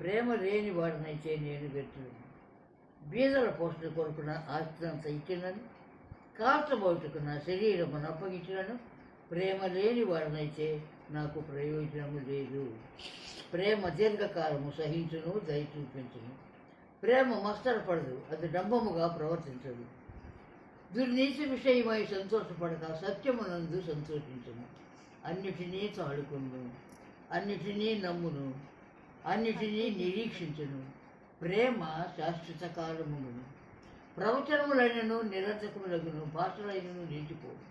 ప్రేమ లేని వాడినైతే నేను వ్యర్థులను. బీదల పోషణ కొరకు నా ఆస్తినంత ఇచ్చినను, కాల్చబోటుకు నా శరీరమును అప్పగించినను. ప్రేమ లేని వాడినైతే నాకు ప్రయోజనము లేదు. ప్రేమ దీర్ఘకాలము సహించును, దయ చూపించును. ప్రేమ మస్తరపడదు, అది డంబముగా ప్రవర్తించదు. దుర్నీతి విషయమై సంతోషపడక సత్యమునందు సంతోషించును. అన్నిటినీ తాడుకును, అన్నిటినీ నమ్మును, అన్నిటినీ నిరీక్షించును. ప్రేమ శాశ్వత కాలమును. ప్రవచనములైనను నిరర్థకములగును, భాషలైనను నిలిచిపోవు.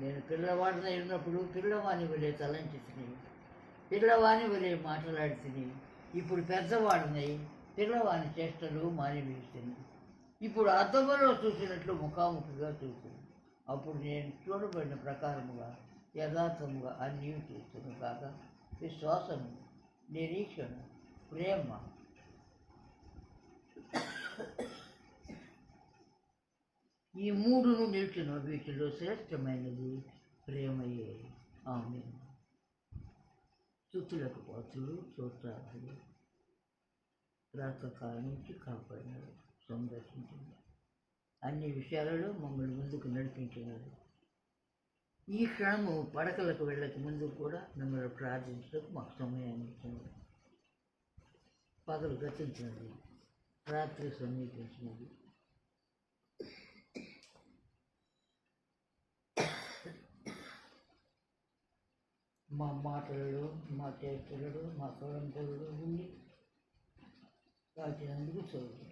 నేను పిల్లవాడినై ఉన్నప్పుడు పిల్లవాని వలె తలంచితిని, పిల్లవాని వలె మాట్లాడితిని. ఇప్పుడు పెద్దవాడినై పిల్లవాని చేష్టలు మానివేస్తుంది. ఇప్పుడు అద్దములో చూసినట్లు ముఖాముఖిగా చూపు. అప్పుడు నేను చూడబడిన ప్రకారముగా యథార్థముగా అన్నీ చూస్తును కాగా విశ్వాసము, నిరీక్షణ, ప్రేమ ఈ మూడును నిలిచిన. వీటిలో శ్రేష్టమైనది ప్రేమయే. ఆమేన్. స్తుతులకు పాత్రులు, స్తోత్రాలు. ప్రాతకాలం నుంచి కాపాడినారు, సందర్శించింది, అన్ని విషయాలలో మమ్మల్ని ముందుకు నడిపించినారు. ఈ క్షణము పడకలకు వెళ్ళక ముందు కూడా మిమ్మల్ని ప్రార్థించడానికి మాకు సమయాన్ని ఇచ్చినారు. పగలు గతించినది, రాత్రి సమీపించినది. మా మాటలలో, మా చేష్టలలో, మా తలంపులలో ఉండి కాచినందుకు చదువు.